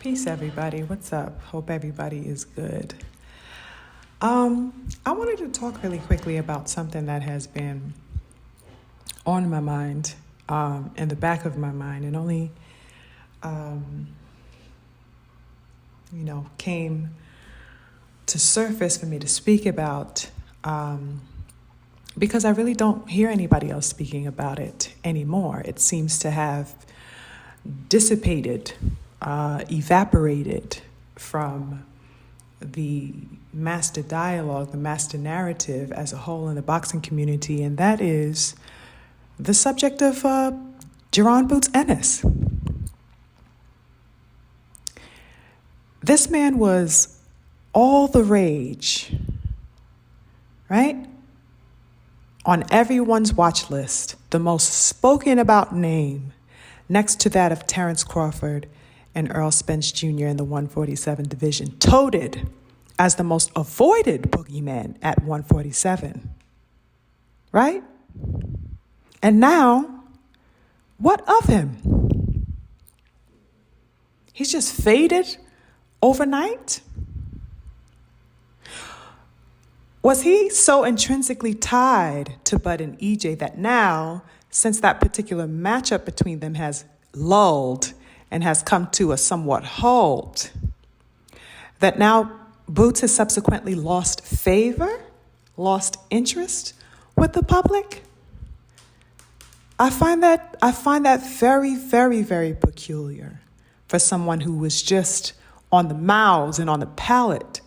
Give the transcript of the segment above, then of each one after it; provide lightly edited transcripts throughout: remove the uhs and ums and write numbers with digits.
Peace, everybody. What's up? Hope everybody is good. I wanted to talk really quickly about something that has been on my mind, in the back of my mind, and only, came to surface for me to speak about, because I really don't hear anybody else speaking about it anymore. It seems to have dissipated, evaporated from the master dialogue, the master narrative as a whole in the boxing community, and that is the subject of Jaron Boots Ennis. This man was all the rage, right? On everyone's watch list, the most spoken about name, next to that of Terrence Crawford and Earl Spence Jr. in the 147 division, touted as the most avoided boogeyman at 147, right? And now, what of him? He's just faded overnight? Was he so intrinsically tied to Bud and EJ that now, since that particular matchup between them has lulled and has come to a somewhat halt, that now Boots has subsequently lost favor, lost interest with the public? I find that very, very, very peculiar for someone who was just on the mouths and on the palate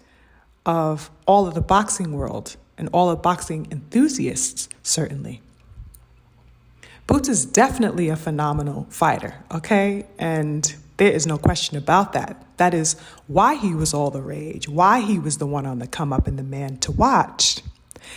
of all of the boxing world and all of boxing enthusiasts, certainly. Boots is definitely a phenomenal fighter, okay? And there is no question about that. That is why he was all the rage, why he was the one on the come up and the man to watch.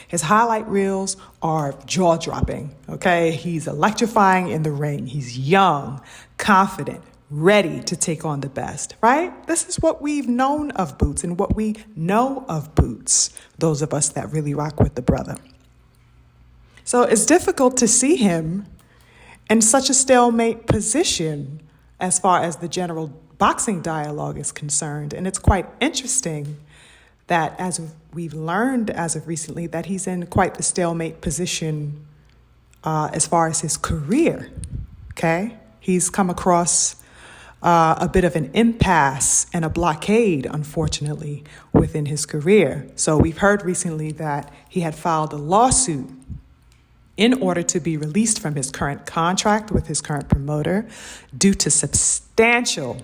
His highlight reels are jaw-dropping, okay? He's electrifying in the ring. He's young, confident, ready to take on the best, right? This is what we've known of Boots and what we know of Boots, those of us that really rock with the brother. So it's difficult to see him in such a stalemate position as far as the general boxing dialogue is concerned. And it's quite interesting that, as we've learned as of recently, that he's in quite the stalemate position as far as his career, okay? He's come across a bit of an impasse and a blockade, unfortunately, within his career. So we've heard recently that he had filed a lawsuit in order to be released from his current contract with his current promoter due to substantial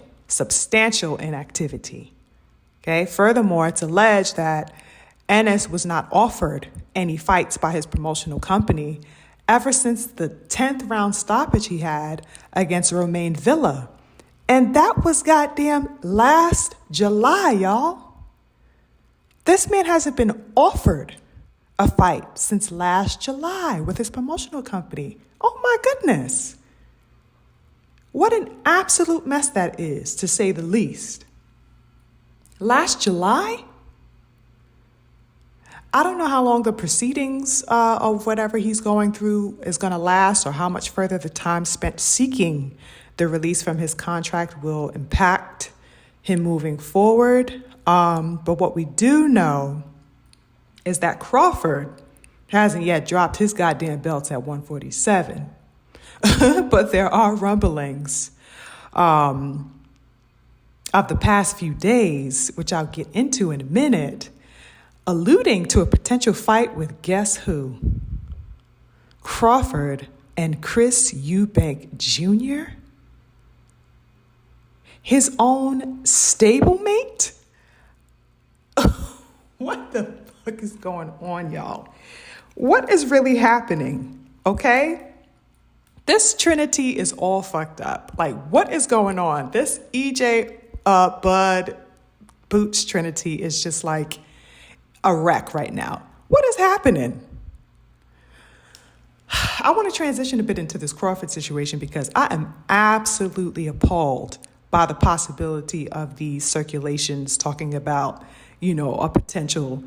inactivity. Okay. Furthermore, it's alleged that Ennis was not offered any fights by his promotional company ever since the 10th round stoppage he had against Romain Villa. And that was goddamn last July, y'all. This man hasn't been offered a fight since last July with his promotional company. Oh my goodness. What an absolute mess that is, to say the least. Last July? I don't know how long the proceedings of whatever he's going through is going to last, or how much further the time spent seeking the release from his contract will impact him moving forward. But what we do know is that Crawford hasn't yet dropped his goddamn belts at 147. But there are rumblings of the past few days, which I'll get into in a minute, alluding to a potential fight with guess who? Crawford and Chris Eubank Jr.? His own stablemate? What the fuck is going on, y'all? What is really happening? Okay? This trinity is all fucked up. Like, what is going on? This EJ, Bud, Boots trinity is just like a wreck right now. What is happening? I want to transition a bit into this Crawford situation because I am absolutely appalled by the possibility of these circulations talking about, a potential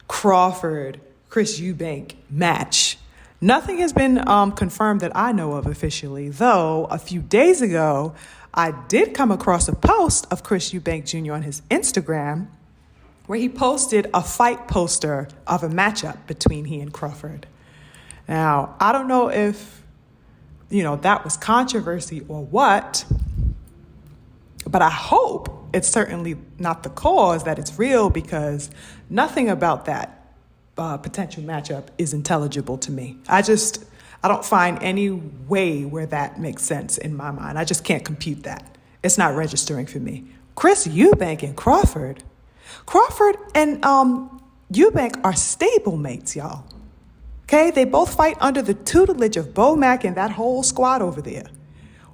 Crawford, Chris Eubank match. Nothing has been confirmed that I know of officially, though a few days ago, I did come across a post of Chris Eubank Jr. on his Instagram where he posted a fight poster of a matchup between he and Crawford. Now, I don't know if, that was controversy or what, but I hope it's certainly not the cause, that it's real, because nothing about that potential matchup is intelligible to me. I don't find any way where that makes sense in my mind. I just can't compute that. It's not registering for me. Chris Eubank and Crawford and Eubank are stablemates, y'all. Okay, they both fight under the tutelage of Bo Mack and that whole squad over there.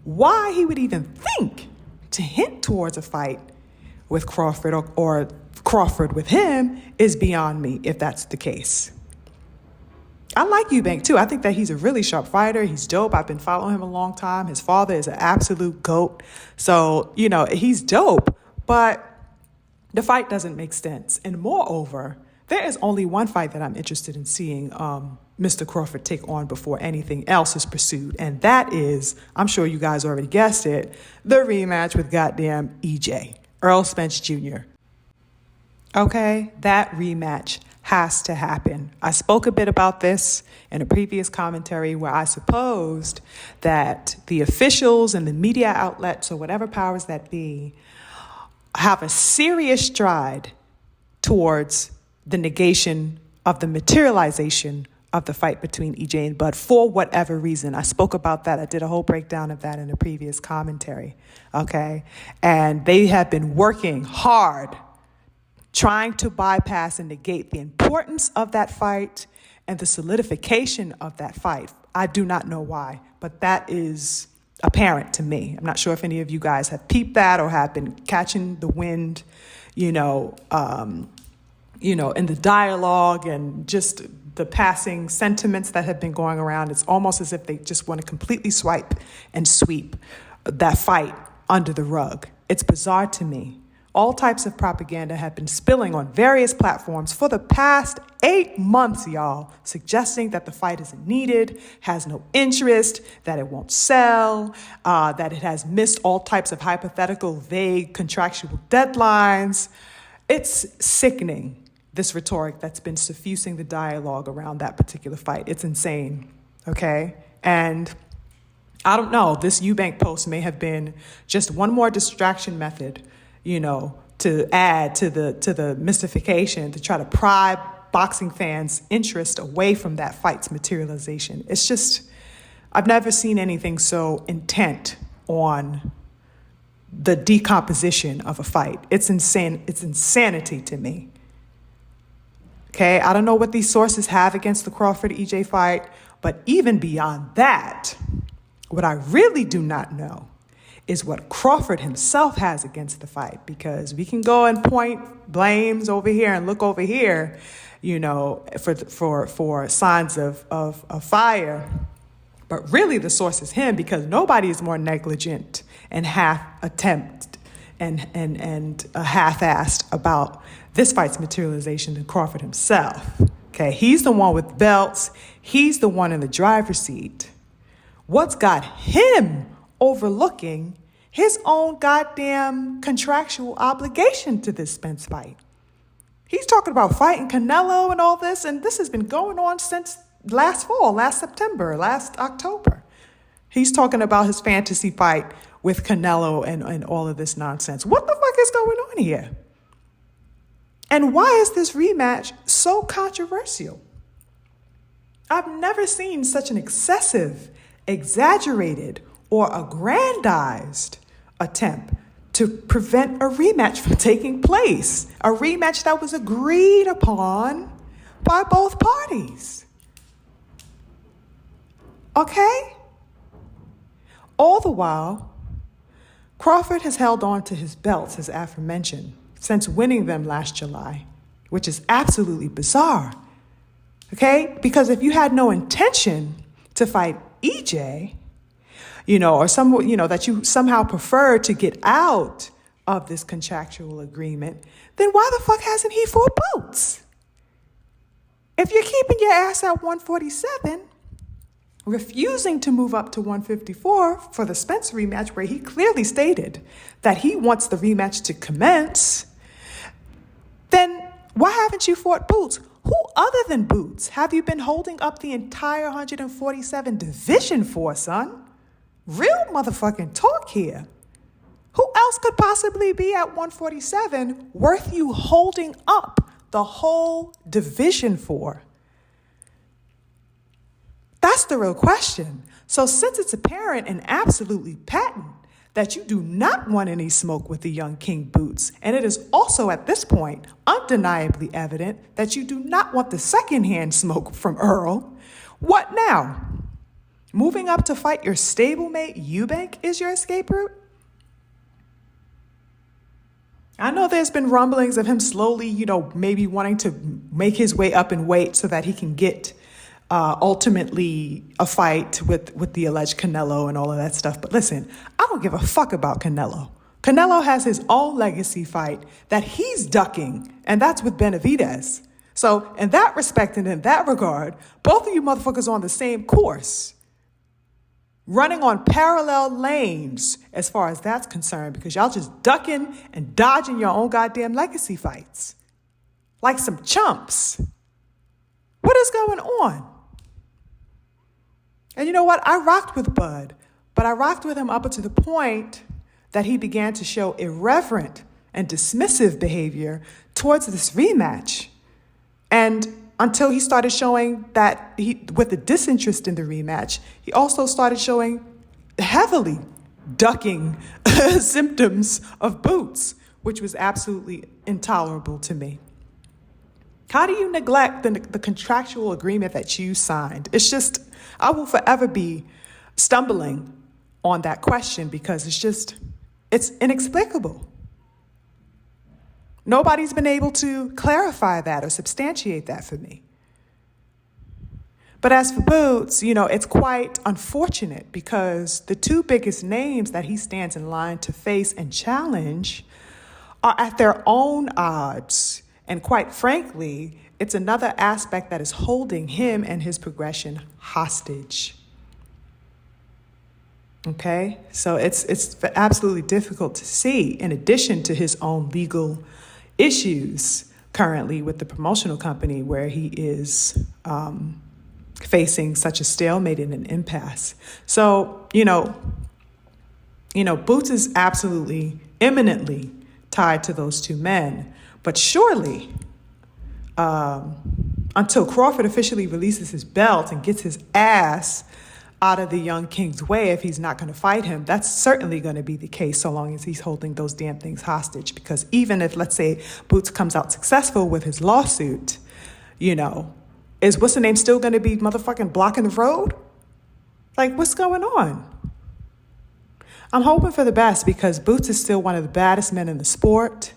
Why he would even think to hint towards a fight with Crawford or Crawford with him is beyond me, if that's the case. I like Eubank too. I think that he's a really sharp fighter. He's dope. I've been following him a long time. His father is an absolute GOAT. So, he's dope, but the fight doesn't make sense. And moreover, there is only one fight that I'm interested in seeing Mr. Crawford take on before anything else is pursued. And that is, I'm sure you guys already guessed it, the rematch with goddamn EJ, Earl Spence Jr. Okay, that rematch has to happen. I spoke a bit about this in a previous commentary where I supposed that the officials and the media outlets or whatever powers that be have a serious stride towards the negation of the materialization of the fight between EJ and Bud for whatever reason. I spoke about that. I did a whole breakdown of that in a previous commentary. Okay. And they have been working hard trying to bypass and negate the importance of that fight and the solidification of that fight. I do not know why, but that is apparent to me. I'm not sure if any of you guys have peeped that or have been catching the wind, in the dialogue and just the passing sentiments that have been going around. It's almost as if they just want to completely swipe and sweep that fight under the rug. It's bizarre to me. All types of propaganda have been spilling on various platforms for the past 8 months, y'all, suggesting that the fight isn't needed, has no interest, that it won't sell, that it has missed all types of hypothetical, vague, contractual deadlines. It's sickening, this rhetoric that's been suffusing the dialogue around that particular fight. It's insane, okay? And I don't know, this Eubank post may have been just one more distraction method, to add to the mystification, to try to pry boxing fans' interest away from that fight's materialization. It's just, I've never seen anything so intent on the decomposition of a fight. It's insane. It's insanity to me. Okay, I don't know what these sources have against the Crawford-EJ fight, but even beyond that, what I really do not know is what Crawford himself has against the fight, because we can go and point blames over here and look over here, for signs of fire. But really the source is him, because nobody is more negligent and half-assed about this fight's materialization than Crawford himself. Okay, he's the one with belts. He's the one in the driver's seat. What's got him overlooking his own goddamn contractual obligation to this Spence fight? He's talking about fighting Canelo and all this, and this has been going on since last fall, last September, last October. He's talking about his fantasy fight with Canelo and all of this nonsense. What the fuck is going on here? And why is this rematch so controversial? I've never seen such an excessive, exaggerated, or aggrandized attempt to prevent a rematch from taking place. A rematch that was agreed upon by both parties. Okay? All the while, Crawford has held on to his belts, as aforementioned, since winning them last July, which is absolutely bizarre. Okay? Because if you had no intention to fight EJ, or that you somehow prefer to get out of this contractual agreement, then why the fuck hasn't he fought Boots? If you're keeping your ass at 147, refusing to move up to 154 for the Spencer rematch, where he clearly stated that he wants the rematch to commence, then why haven't you fought Boots? Who other than Boots have you been holding up the entire 147 division for, son? Real motherfucking talk here. Who else could possibly be at 147 worth you holding up the whole division for? That's the real question. So since it's apparent and absolutely patent that you do not want any smoke with the young King Boots, and it is also at this point undeniably evident that you do not want the secondhand smoke from Earl, what now? Moving up to fight your stablemate Eubank is your escape route? I know there's been rumblings of him slowly, maybe wanting to make his way up in weight so that he can get ultimately a fight with the alleged Canelo and all of that stuff. But listen, I don't give a fuck about Canelo. Canelo has his own legacy fight that he's ducking, and that's with Benavidez. So in that respect and in that regard, both of you motherfuckers are on the same course, running on parallel lanes as far as that's concerned, because y'all just ducking and dodging your own goddamn legacy fights like some chumps. What is going on? And you know what? I rocked with Bud, but I rocked with him up to the point that he began to show irreverent and dismissive behavior towards this rematch. And until he started showing that with the disinterest in the rematch, he also started showing heavily ducking symptoms of Boots, which was absolutely intolerable to me. How do you neglect the contractual agreement that you signed? It's just, I will forever be stumbling on that question because it's inexplicable. Nobody's been able to clarify that or substantiate that for me. But as for Boots, it's quite unfortunate because the two biggest names that he stands in line to face and challenge are at their own odds. And quite frankly, it's another aspect that is holding him and his progression hostage. Okay? So it's absolutely difficult to see, in addition to his own legal issues currently with the promotional company where he is facing such a stalemate and an impasse. So, Boots is absolutely, imminently tied to those two men. But surely, until Crawford officially releases his belt and gets his ass out of the young king's way, if he's not going to fight him, that's certainly going to be the case so long as he's holding those damn things hostage. Because even if, let's say, Boots comes out successful with his lawsuit, is what's the name still going to be motherfucking blocking the road? Like, what's going on? I'm hoping for the best because Boots is still one of the baddest men in the sport.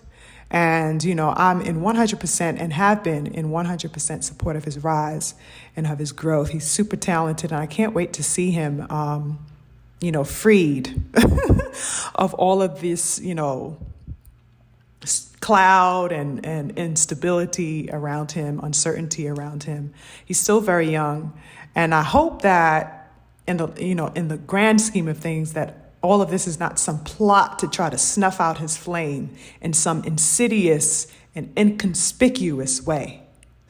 And, I'm in 100% and have been in 100% support of his rise and of his growth. He's super talented, and I can't wait to see him, freed of all of this, cloud and instability around him, uncertainty around him. He's still very young. And I hope that in the grand scheme of things, that all of this is not some plot to try to snuff out his flame in some insidious and inconspicuous way.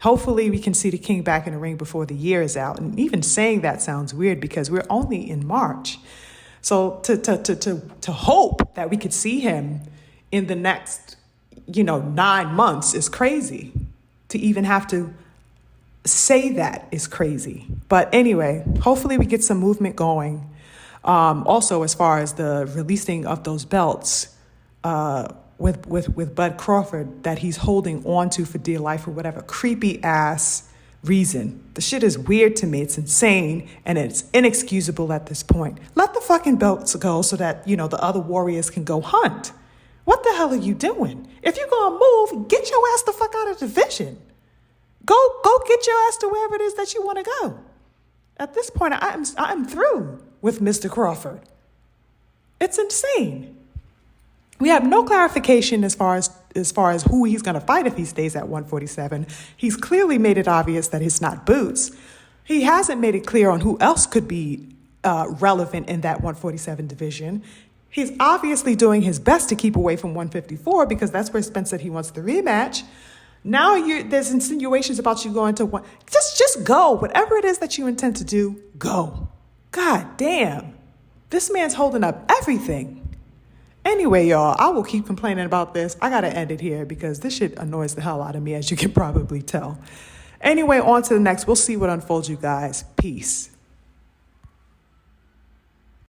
Hopefully we can see the king back in the ring before the year is out. And even saying that sounds weird because we're only in March. So to hope that we could see him in the next, 9 months is crazy. To even have to say that is crazy. But anyway, hopefully we get some movement going. Also, as far as the releasing of those belts with Bud Crawford that he's holding on to for dear life for whatever creepy ass reason. The shit is weird to me. It's insane and it's inexcusable at this point. Let the fucking belts go so that, the other warriors can go hunt. What the hell are you doing? If you're going to move, get your ass the fuck out of the division. Go get your ass to wherever it is that you want to go. At this point, I'm through with Mr. Crawford. It's insane. We have no clarification as far as who he's going to fight if he stays at 147. He's clearly made it obvious that it's not Boots. He hasn't made it clear on who else could be relevant in that 147 division. He's obviously doing his best to keep away from 154 because that's where Spence said he wants the rematch. Now there's insinuations about you going to one. Just go. Whatever it is that you intend to do, go. God damn. This man's holding up everything. Anyway, y'all, I will keep complaining about this. I got to end it here because this shit annoys the hell out of me, as you can probably tell. Anyway, on to the next. We'll see what unfolds, you guys. Peace.